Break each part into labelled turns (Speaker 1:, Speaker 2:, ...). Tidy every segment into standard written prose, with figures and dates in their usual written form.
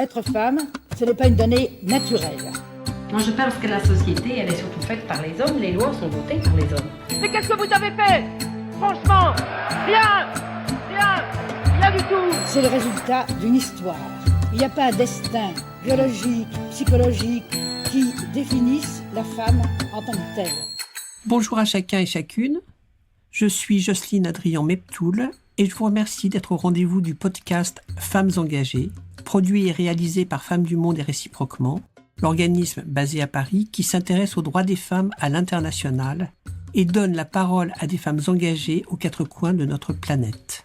Speaker 1: Être femme, ce n'est pas une donnée naturelle.
Speaker 2: Moi, je pense que la société, elle est surtout faite par les hommes. Les lois sont votées par les hommes.
Speaker 3: Mais qu'est-ce que vous avez fait? Franchement, rien du tout.
Speaker 1: C'est le résultat d'une histoire. Il n'y a pas un destin biologique, psychologique qui définisse la femme en tant que telle.
Speaker 4: Bonjour à chacun et chacune. Je suis Jocelyne Adrien Meptoul et je vous remercie d'être au rendez-vous du podcast Femmes engagées, produit et réalisé par Femmes du Monde et réciproquement, l'organisme basé à Paris qui s'intéresse aux droits des femmes à l'international et donne la parole à des femmes engagées aux quatre coins de notre planète.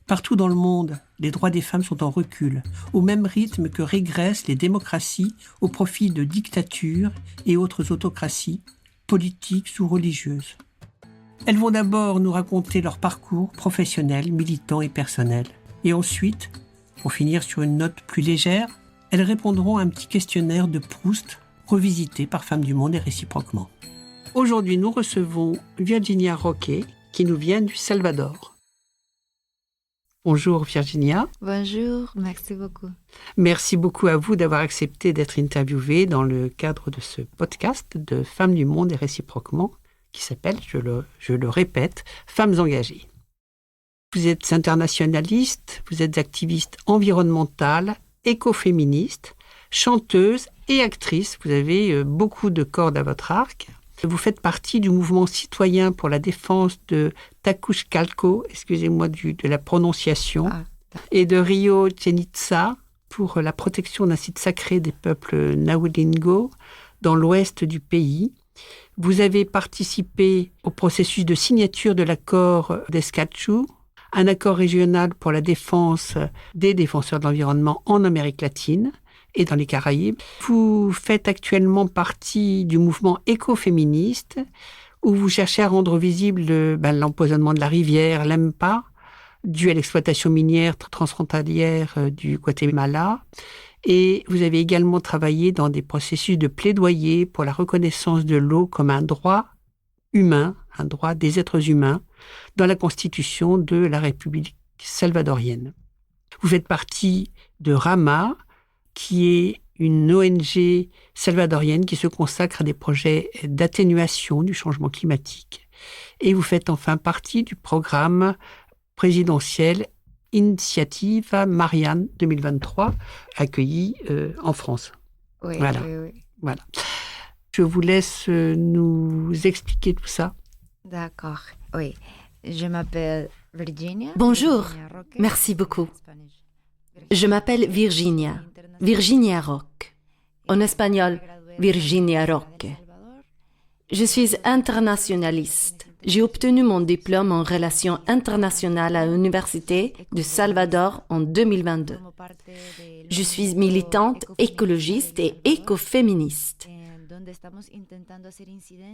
Speaker 4: Partout dans le monde, les droits des femmes sont en recul, au même rythme que régressent les démocraties au profit de dictatures et autres autocraties, politiques ou religieuses. Elles vont d'abord nous raconter leur parcours professionnel, militant et personnel. Et ensuite, pour finir sur une note plus légère, elles répondront à un petit questionnaire de Proust, revisité par Femmes du Monde et réciproquement. Aujourd'hui, nous recevons Virginia Roque, qui nous vient du Salvador. Bonjour Virginia.
Speaker 5: Bonjour, merci beaucoup.
Speaker 4: Merci beaucoup à vous d'avoir accepté d'être interviewée dans le cadre de ce podcast de Femmes du Monde et réciproquement, qui s'appelle, je le répète, Femmes engagées. Vous êtes internationaliste, vous êtes activiste environnementale, écoféministe, chanteuse et actrice. Vous avez beaucoup de cordes à votre arc. Vous faites partie du mouvement citoyen pour la défense de Takushkalco, excusez-moi de la prononciation, et de Rio Chenitza pour la protection d'un site sacré des peuples Nahualingo dans l'ouest du pays. Vous avez participé au processus de signature de l'accord d'Escazú, un accord régional pour la défense des défenseurs de l'environnement en Amérique latine et dans les Caraïbes. Vous faites actuellement partie du mouvement écoféministe où vous cherchez à rendre visible l'empoisonnement de la rivière l'Empa, dû à l'exploitation minière transfrontalière du Guatemala. Et vous avez également travaillé dans des processus de plaidoyer pour la reconnaissance de l'eau comme un droit humain, un droit des êtres humains, dans la Constitution de la République salvadorienne. Vous faites partie de Rama, qui est une ONG salvadorienne qui se consacre à des projets d'atténuation du changement climatique. Et vous faites enfin partie du programme présidentiel Initiative Marianne 2023, accueilli en France.
Speaker 5: Oui,
Speaker 4: voilà.
Speaker 5: Oui.
Speaker 4: Voilà. Je vous laisse nous expliquer tout ça.
Speaker 5: D'accord, oui. Je m'appelle Virginia.
Speaker 6: Bonjour, merci beaucoup. Je m'appelle Virginia Roque. En espagnol, Virginia Roque. Je suis internationaliste. J'ai obtenu mon diplôme en relations internationales à l'Université de Salvador en 2022. Je suis militante écologiste et écoféministe.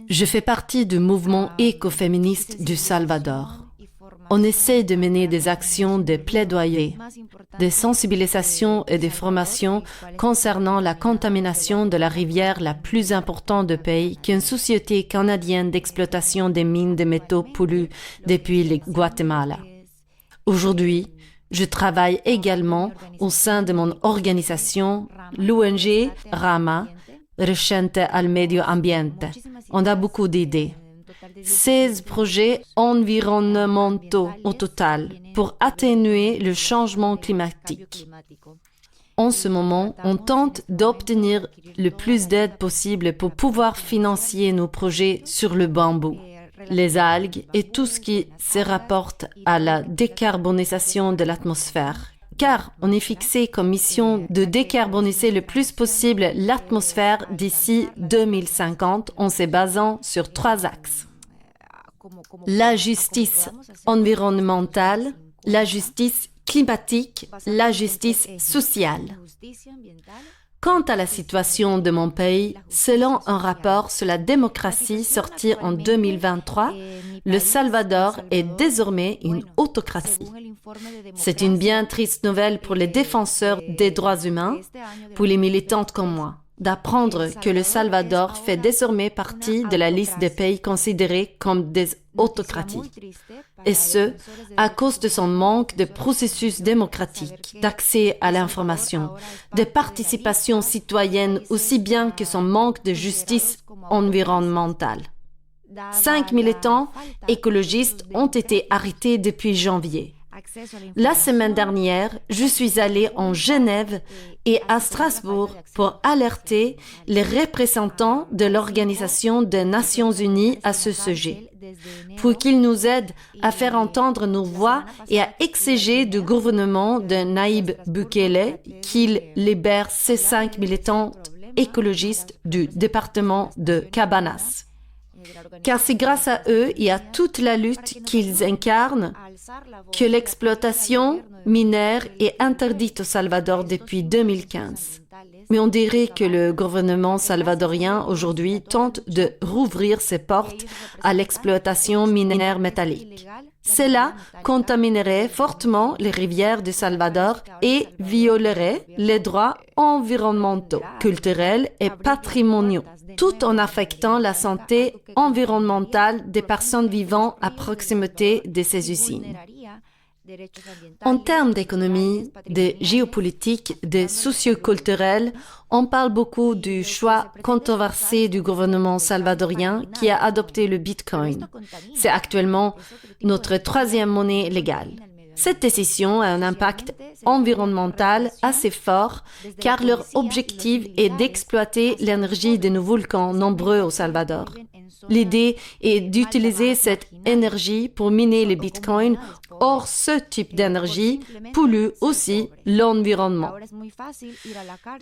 Speaker 6: Je fais partie du mouvement écoféministe du Salvador. On essaie de mener des actions de plaidoyer, de sensibilisation et de formation concernant la contamination de la rivière la plus importante du pays qu'une société canadienne d'exploitation des mines de métaux pollue depuis le Guatemala. Aujourd'hui, je travaille également au sein de mon organisation, l'ONG Rama, Rechente al Medio Ambiente. On a beaucoup d'idées. 16 projets environnementaux au total pour atténuer le changement climatique. En ce moment, on tente d'obtenir le plus d'aide possible pour pouvoir financer nos projets sur le bambou, les algues et tout ce qui se rapporte à la décarbonisation de l'atmosphère. Car on est fixé comme mission de décarboniser le plus possible l'atmosphère d'ici 2050 en se basant sur 3 axes. La justice environnementale, la justice climatique, la justice sociale. Quant à la situation de mon pays, selon un rapport sur la démocratie sorti en 2023, le Salvador est désormais une autocratie. C'est une bien triste nouvelle pour les défenseurs des droits humains, pour les militantes comme moi. d'apprendre que le Salvador fait désormais partie de la liste des pays considérés comme des autocraties. Et ce, à cause de son manque de processus démocratique, d'accès à l'information, de participation citoyenne aussi bien que son manque de justice environnementale. 5 militants écologistes ont été arrêtés depuis janvier. La semaine dernière, je suis allée en Genève et à Strasbourg pour alerter les représentants de l'Organisation des Nations Unies à ce sujet, pour qu'ils nous aident à faire entendre nos voix et à exiger du gouvernement de Nayib Bukele qu'il libère ces 5 militants écologistes du département de Cabanas. Car c'est grâce à eux et à toute la lutte qu'ils incarnent que l'exploitation minière est interdite au Salvador depuis 2015. Mais on dirait que le gouvernement salvadorien aujourd'hui tente de rouvrir ses portes à l'exploitation minière métallique. Cela contaminerait fortement les rivières du Salvador et violerait les droits environnementaux, culturels et patrimoniaux, tout en affectant la santé environnementale des personnes vivant à proximité de ces usines. En termes d'économie, de géopolitique, de socioculturel, on parle beaucoup du choix controversé du gouvernement salvadorien qui a adopté le Bitcoin. C'est actuellement notre 3e monnaie légale. Cette décision a un impact environnemental assez fort car leur objectif est d'exploiter l'énergie de nos volcans nombreux au Salvador. L'idée est d'utiliser cette énergie pour miner le Bitcoin. Or, ce type d'énergie pollue aussi l'environnement.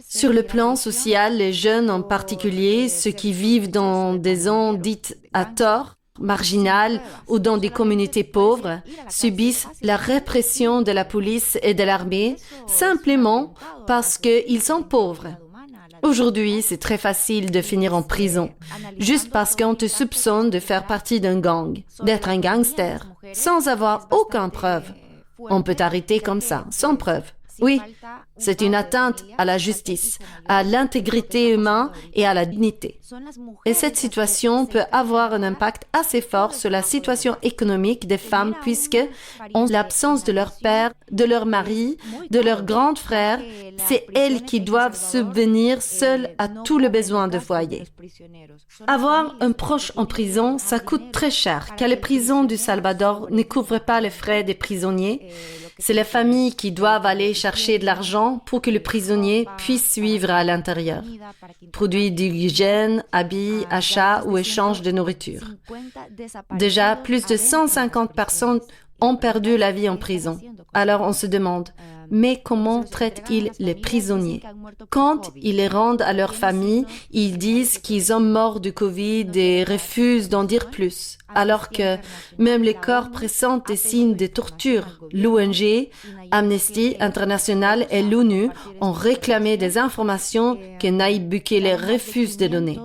Speaker 6: Sur le plan social, les jeunes en particulier, ceux qui vivent dans des zones dites à tort, marginales ou dans des communautés pauvres, subissent la répression de la police et de l'armée simplement parce qu'ils sont pauvres. Aujourd'hui, c'est très facile de finir en prison, juste parce qu'on te soupçonne de faire partie d'un gang, d'être un gangster, sans avoir aucune preuve. On peut t'arrêter comme ça, sans preuve. Oui, c'est une atteinte à la justice, à l'intégrité humaine et à la dignité. Et cette situation peut avoir un impact assez fort sur la situation économique des femmes puisque, en l'absence de leur père, de leur mari, de leur grand frère, c'est elles qui doivent subvenir seules à tous les besoins de foyer. Avoir un proche en prison, ça coûte très cher car les prisons du Salvador ne couvrent pas les frais des prisonniers. C'est les familles qui doivent aller chercher de l'argent pour que le prisonnier puisse vivre à l'intérieur. Produits d'hygiène, habits, achats ou échange de nourriture. Déjà, plus de 150 personnes ont perdu la vie en prison. Alors on se demande, mais comment traitent-ils les prisonniers? Quand ils les rendent à leur famille, ils disent qu'ils sont morts du Covid et refusent d'en dire plus. Alors que même les corps présentent des signes de torture. L'ONG, Amnesty International et l'ONU ont réclamé des informations que Nayib Bukele refuse de donner.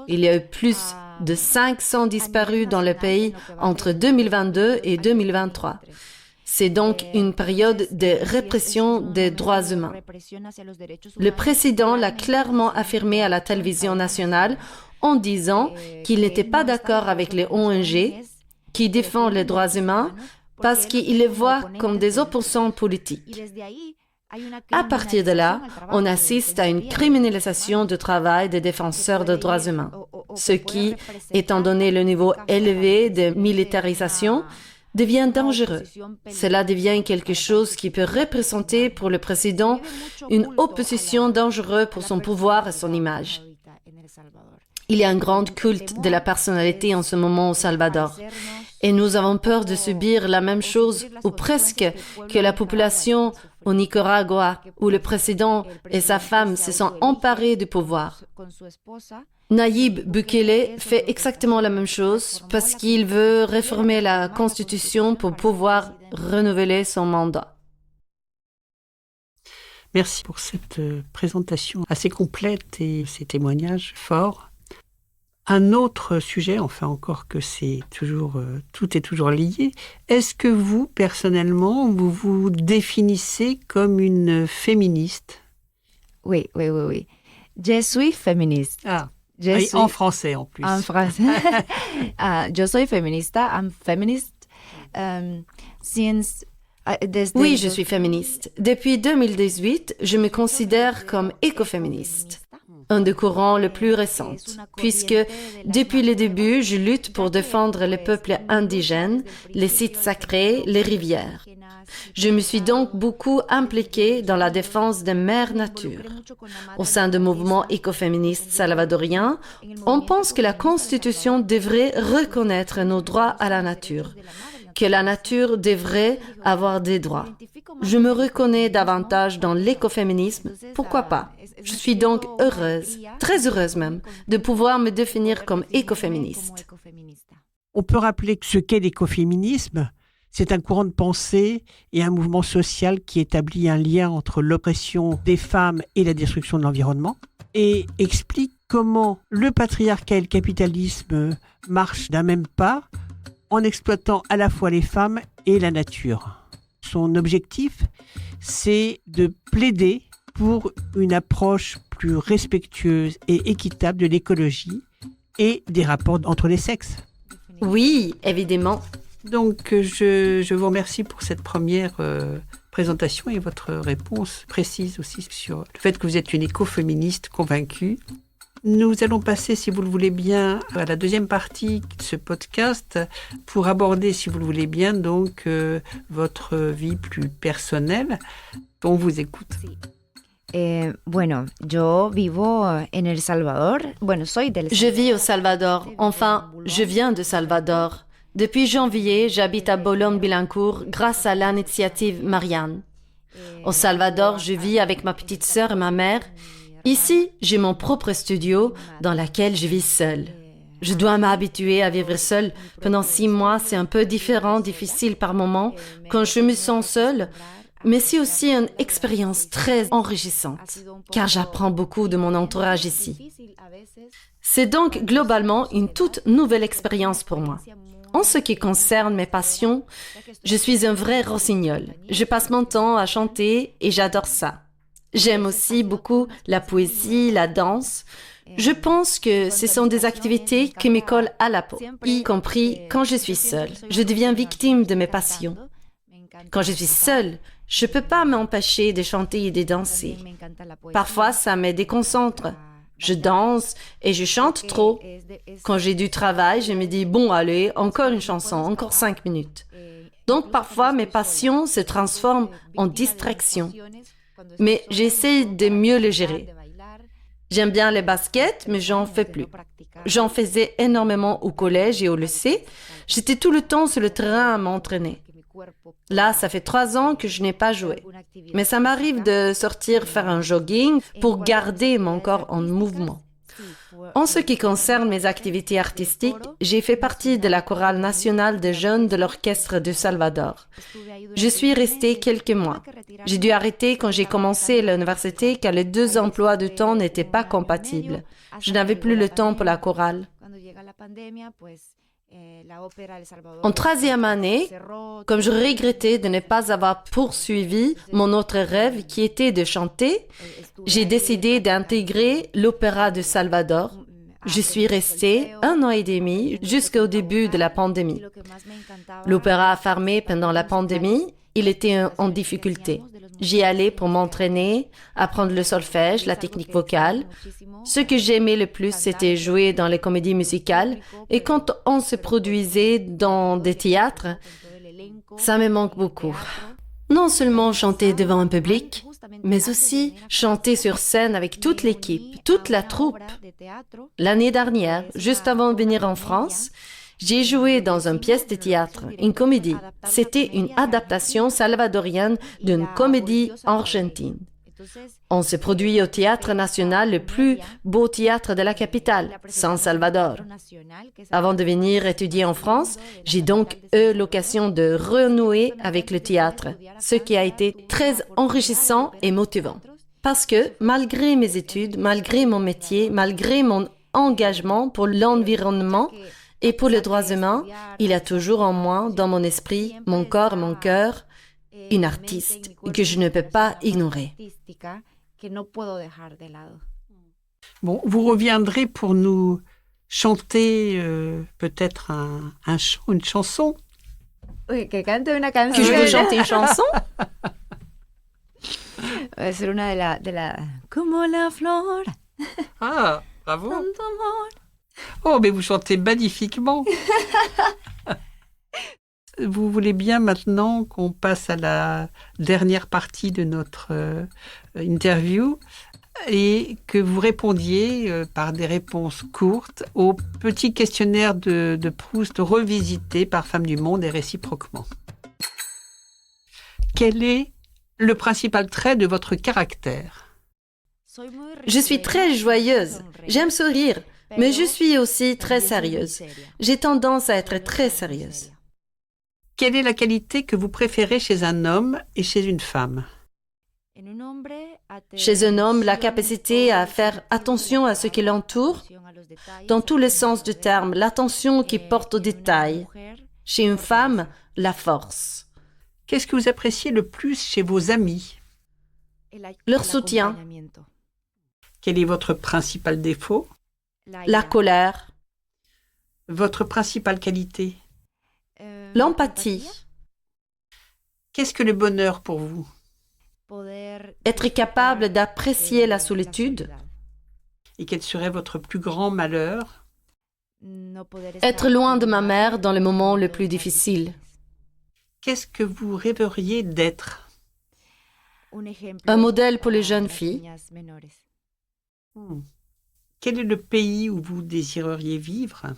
Speaker 6: Il y a eu plus de 500 disparus dans le pays entre 2022 et 2023. C'est donc une période de répression des droits humains. Le président l'a clairement affirmé à la télévision nationale en disant qu'il n'était pas d'accord avec les ONG qui défendent les droits humains parce qu'il les voit comme des opposants politiques. À partir de là, on assiste à une criminalisation du travail des défenseurs des droits humains, ce qui, étant donné le niveau élevé de militarisation, devient dangereux. Cela devient quelque chose qui peut représenter pour le président une opposition dangereuse pour son pouvoir et son image. Il y a un grand culte de la personnalité en ce moment au Salvador. Et nous avons peur de subir la même chose, ou presque, que la population au Nicaragua, où le président et sa femme se sont emparés du pouvoir. Nayib Bukele fait exactement la même chose parce qu'il veut réformer la Constitution pour pouvoir renouveler son mandat.
Speaker 4: Merci pour cette présentation assez complète et ces témoignages forts. Un autre sujet, enfin encore que c'est toujours, tout est toujours lié. Est-ce que vous, personnellement, vous vous définissez comme une féministe?
Speaker 5: Oui. Je suis féministe.
Speaker 4: Ah,
Speaker 5: Je
Speaker 4: oui,
Speaker 5: suis
Speaker 4: en français en plus.
Speaker 5: en français. Je suis feminista. I'm feminist.
Speaker 6: Oui, je suis féministe. Depuis 2018, je me considère comme écoféministe, un des courants les plus récents, puisque depuis le début, je lutte pour défendre les peuples indigènes, les sites sacrés, les rivières. Je me suis donc beaucoup impliquée dans la défense des mères nature. Au sein du mouvement écoféministe salvadorien, on pense que la Constitution devrait reconnaître nos droits à la nature, que la nature devrait avoir des droits. Je me reconnais davantage dans l'écoféminisme, pourquoi pas? Je suis donc heureuse, très heureuse même, de pouvoir me définir comme écoféministe.
Speaker 7: On peut rappeler que ce qu'est l'écoféminisme, c'est un courant de pensée et un mouvement social qui établit un lien entre l'oppression des femmes et la destruction de l'environnement et explique comment le patriarcat et le capitalisme marchent d'un même pas en exploitant à la fois les femmes et la nature. Son objectif, c'est de plaider pour une approche plus respectueuse et équitable de l'écologie et des rapports entre les sexes.
Speaker 6: Oui, évidemment.
Speaker 4: Donc, je vous remercie pour cette première présentation et votre réponse précise aussi sur le fait que vous êtes une écoféministe convaincue. Nous allons passer, si vous le voulez bien, à la deuxième partie de ce podcast pour aborder, si vous le voulez bien, donc votre vie plus personnelle. On vous écoute.
Speaker 5: Bueno, yo vivo en El Salvador. Bueno, soy del
Speaker 6: Je vis au Salvador. Enfin, je viens de Salvador. Depuis janvier, j'habite à Boulogne-Billancourt grâce à l'initiative Marianne. Au Salvador, je vis avec ma petite sœur et ma mère. Ici, j'ai mon propre studio dans lequel je vis seule. Je dois m'habituer à vivre seule. Pendant 6 mois, c'est un peu différent, difficile par moments, quand je me sens seule. Mais c'est aussi une expérience très enrichissante, car j'apprends beaucoup de mon entourage ici. C'est donc globalement une toute nouvelle expérience pour moi. En ce qui concerne mes passions, je suis un vrai rossignol. Je passe mon temps à chanter et j'adore ça. J'aime aussi beaucoup la poésie, la danse. Je pense que ce sont des activités qui me collent à la peau, y compris quand je suis seule. Je deviens victime de mes passions. Quand je suis seule, je ne peux pas m'empêcher de chanter et de danser. Parfois, ça me déconcentre. Je danse et je chante trop. Quand j'ai du travail, je me dis, bon, allez, encore une chanson, encore 5 minutes. Donc, parfois, mes passions se transforment en distraction. Mais j'essaie de mieux le gérer. J'aime bien les baskets, mais j'en fais plus. J'en faisais énormément au collège et au lycée. J'étais tout le temps sur le terrain à m'entraîner. Là, ça fait 3 ans que je n'ai pas joué. Mais ça m'arrive de sortir faire un jogging pour garder mon corps en mouvement. En ce qui concerne mes activités artistiques, j'ai fait partie de la chorale nationale des jeunes de l'orchestre de Salvador. Je suis restée quelques mois. J'ai dû arrêter quand j'ai commencé l'université car les 2 emplois de temps n'étaient pas compatibles. Je n'avais plus le temps pour la chorale. En 3e année, comme je regrettais de ne pas avoir poursuivi mon autre rêve qui était de chanter, j'ai décidé d'intégrer l'Opéra de Salvador. Je suis restée 1 an et demi jusqu'au début de la pandémie. L'opéra a fermé pendant la pandémie. Il était en difficulté. J'y allais pour m'entraîner, apprendre le solfège, la technique vocale. Ce que j'aimais le plus, c'était jouer dans les comédies musicales. Et quand on se produisait dans des théâtres, ça me manque beaucoup. Non seulement chanter devant un public, mais aussi chanter sur scène avec toute l'équipe, toute la troupe. L'année dernière, juste avant de venir en France, j'ai joué dans une pièce de théâtre, une comédie. C'était une adaptation salvadorienne d'une comédie argentine. On se produit au Théâtre National, le plus beau théâtre de la capitale, San Salvador. Avant de venir étudier en France, j'ai donc eu l'occasion de renouer avec le théâtre, ce qui a été très enrichissant et motivant. Parce que malgré mes études, malgré mon métier, malgré mon engagement pour l'environnement et pour les droits humains, il y a toujours en moi, dans mon esprit, mon corps et mon cœur, une artiste que je ne peux pas ignorer.
Speaker 4: Bon, vous reviendrez pour nous chanter peut-être un chant, une chanson.
Speaker 5: Uy, que cante una canción.
Speaker 6: Que je veux chanter une chanson?
Speaker 5: Va a ser una de la... Como la flor.
Speaker 4: Ah, bravo.
Speaker 5: Tanto amor.
Speaker 4: Oh, mais vous chantez magnifiquement. Vous voulez bien maintenant qu'on passe à la dernière partie de notre interview et que vous répondiez par des réponses courtes au petit questionnaire de Proust revisité par Femmes du Monde et réciproquement. Quel est le principal trait de votre caractère?
Speaker 6: Je suis très joyeuse. J'aime sourire, mais je suis aussi très sérieuse. J'ai tendance à être très sérieuse.
Speaker 4: Quelle est la qualité que vous préférez chez un homme et chez une femme?
Speaker 6: Chez un homme, la capacité à faire attention à ce qui l'entoure, dans tous les sens du terme, l'attention qui porte aux détails. Chez une femme, la force.
Speaker 4: Qu'est-ce que vous appréciez le plus chez vos amis?
Speaker 6: Leur soutien,
Speaker 4: Quel est votre principal défaut?
Speaker 6: la colère,
Speaker 4: Votre principale qualité?
Speaker 6: l'empathie,
Speaker 4: Qu'est-ce que le bonheur pour vous?
Speaker 6: être capable d'apprécier la solitude,
Speaker 4: Et quel serait votre plus grand malheur?
Speaker 6: être loin de ma mère dans les moments les plus difficiles.
Speaker 4: Qu'est-ce que vous rêveriez d'être?
Speaker 6: Un modèle pour les jeunes filles.
Speaker 4: Quel est le pays où vous désireriez vivre?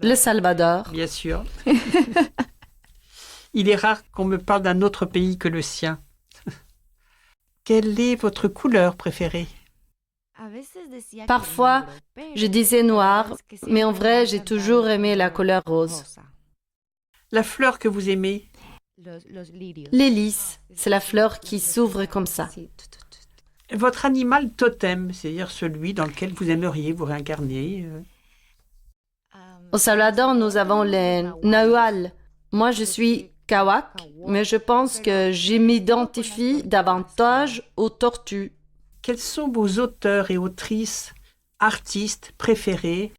Speaker 6: Le Salvador.
Speaker 4: Bien sûr. Il est rare qu'on me parle d'un autre pays que le sien. Quelle est votre couleur préférée?
Speaker 6: Parfois, je disais noir, mais en vrai, j'ai toujours aimé la couleur rose.
Speaker 4: La fleur que vous aimez?
Speaker 6: Les lys, c'est la fleur qui s'ouvre comme ça.
Speaker 4: Votre animal totem, c'est-à-dire celui dans lequel vous aimeriez vous réincarner?
Speaker 6: Au Salvador, nous avons les nahuals. Moi, je suis Kawak, mais je pense que je m'identifie davantage aux tortues.
Speaker 4: Quels sont vos auteurs et autrices, artistes préférés?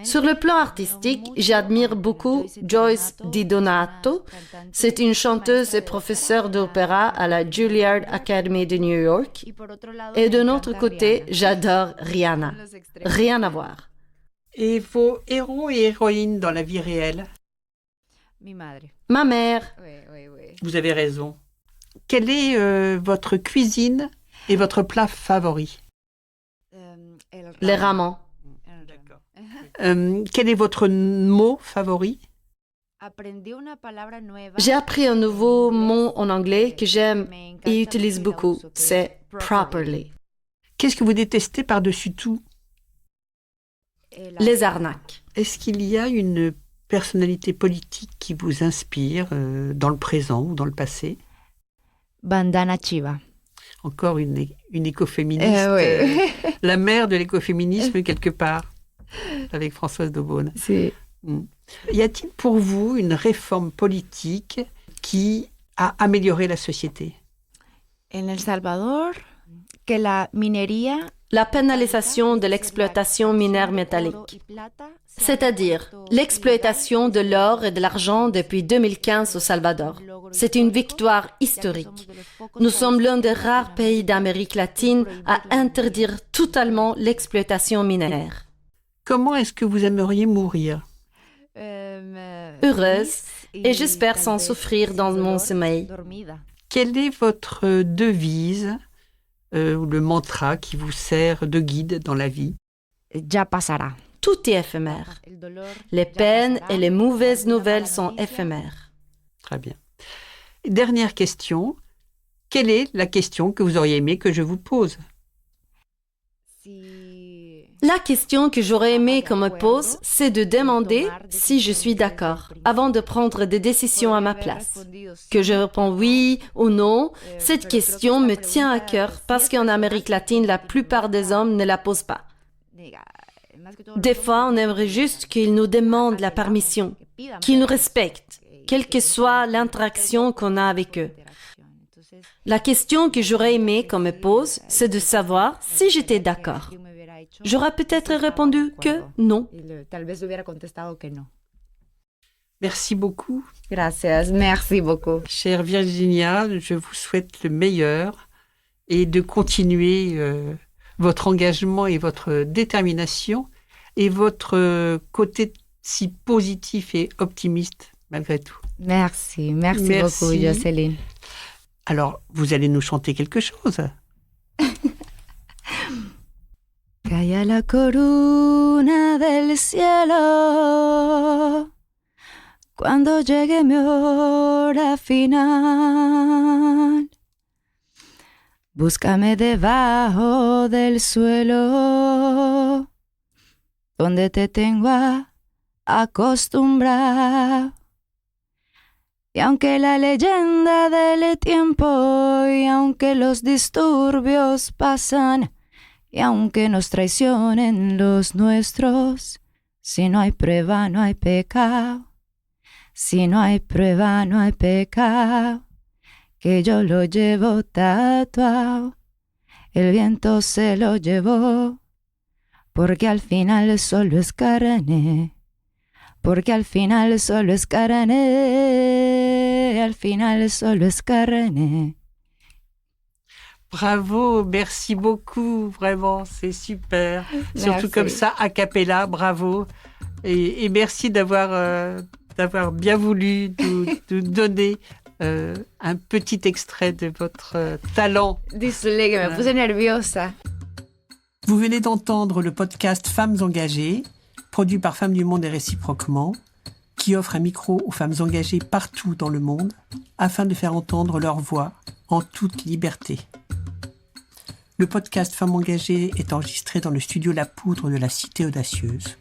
Speaker 6: Sur le plan artistique, j'admire beaucoup Joyce Di Donato. C'est une chanteuse et professeure d'opéra à la Juilliard Academy de New York. Et d'un autre côté, j'adore Rihanna. Rien à voir.
Speaker 4: Et vos héros et héroïnes dans la vie réelle?
Speaker 6: Ma mère,
Speaker 4: Vous avez raison. Quelle est votre cuisine et votre plat favori?
Speaker 6: les ramons.
Speaker 4: Quel est votre mot favori?
Speaker 6: J'ai appris un nouveau mot en anglais que j'aime et utilise beaucoup. C'est properly.
Speaker 4: Qu'est-ce que vous détestez par-dessus tout?
Speaker 6: Les arnaques.
Speaker 4: Est-ce qu'il y a une personnalité politique qui vous inspire dans le présent ou dans le passé?
Speaker 5: Bandana Chiva.
Speaker 4: Encore une écoféministe, la mère de l'écoféminisme quelque part, avec Françoise Daubonne. Y a-t-il pour vous une réforme politique qui a amélioré la société?
Speaker 5: En El Salvador, que la minería
Speaker 6: La pénalisation de l'exploitation minière métallique, c'est-à-dire l'exploitation de l'or et de l'argent depuis 2015 au Salvador. C'est une victoire historique. Nous sommes l'un des rares pays d'Amérique latine à interdire totalement l'exploitation minière.
Speaker 4: Comment est-ce que vous aimeriez mourir?
Speaker 6: Heureuse, et j'espère sans souffrir dans mon sommeil.
Speaker 4: Quelle est votre devise ou le mantra qui vous sert de guide dans la vie?
Speaker 5: Ya pasará.
Speaker 6: Tout est éphémère. Les peines et les mauvaises nouvelles sont éphémères.
Speaker 4: Très bien. Dernière question. Quelle est la question que vous auriez aimé que je vous pose?
Speaker 6: La question que j'aurais aimé qu'on me pose, c'est de demander si je suis d'accord avant de prendre des décisions à ma place. Que je réponds oui ou non, cette question me tient à cœur parce qu'en Amérique latine, la plupart des hommes ne la posent pas. Des fois, on aimerait juste qu'ils nous demandent la permission, qu'ils nous respectent, quelle que soit l'interaction qu'on a avec eux. La question que j'aurais aimé qu'on me pose, c'est de savoir si j'étais d'accord. J'aurais peut-être répondu que non.
Speaker 4: Merci beaucoup.
Speaker 5: Gracias, merci beaucoup.
Speaker 4: Chère Virginia, je vous souhaite le meilleur et de continuer votre engagement et votre détermination et votre côté si positif et optimiste malgré tout.
Speaker 5: Merci beaucoup, Jocelyne.
Speaker 4: Alors, vous allez nous chanter quelque chose.
Speaker 5: Calla la corona del cielo cuando llegue mi hora final. Búscame debajo del suelo donde te tengo acostumbrado. Y aunque la leyenda del tiempo, y aunque los disturbios pasan, y aunque nos traicionen los nuestros, si no hay prueba no hay pecado. Si no hay prueba no hay pecado, que yo lo llevo tatuado. El viento se lo llevó, porque al final solo es carne. Porque al final solo es carne, al final solo es carne.
Speaker 4: Bravo, merci beaucoup, vraiment, c'est super.
Speaker 5: Merci.
Speaker 4: Surtout comme ça, a cappella, bravo. Et merci d'avoir bien voulu nous donner un petit extrait de votre talent.
Speaker 5: Désolée que me puse nerviosa.
Speaker 7: Vous venez d'entendre le podcast Femmes engagées, produit par Femmes du Monde et réciproquement, qui offre un micro aux femmes engagées partout dans le monde afin de faire entendre leur voix en toute liberté. Le podcast Femmes engagées est enregistré dans le studio La Poudre de la Cité Audacieuse.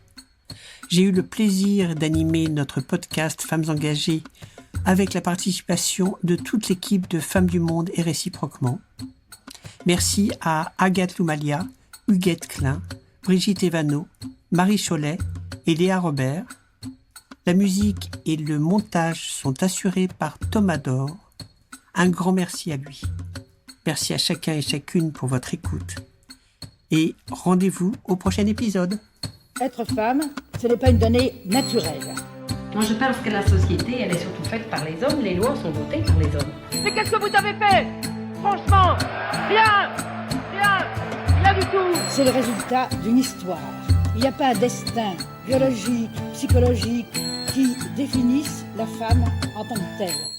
Speaker 7: J'ai eu le plaisir d'animer notre podcast Femmes engagées avec la participation de toute l'équipe de Femmes du Monde et réciproquement. Merci à Agathe Loumalia, Huguette Klein, Brigitte Evano, Marie Cholet et Léa Robert. La musique et le montage sont assurés par Thomas Dor. Un grand merci à lui. Merci à chacun et chacune pour votre écoute. Et rendez-vous au prochain épisode.
Speaker 1: Être femme, ce n'est pas une donnée naturelle.
Speaker 2: Moi, je pense que la société, elle est surtout faite par les hommes. Les lois sont votées par les hommes.
Speaker 3: Mais qu'est-ce que vous avez fait? Franchement, rien du tout.
Speaker 1: C'est le résultat d'une histoire. Il n'y a pas un destin biologique, psychologique qui définisse la femme en tant que telle.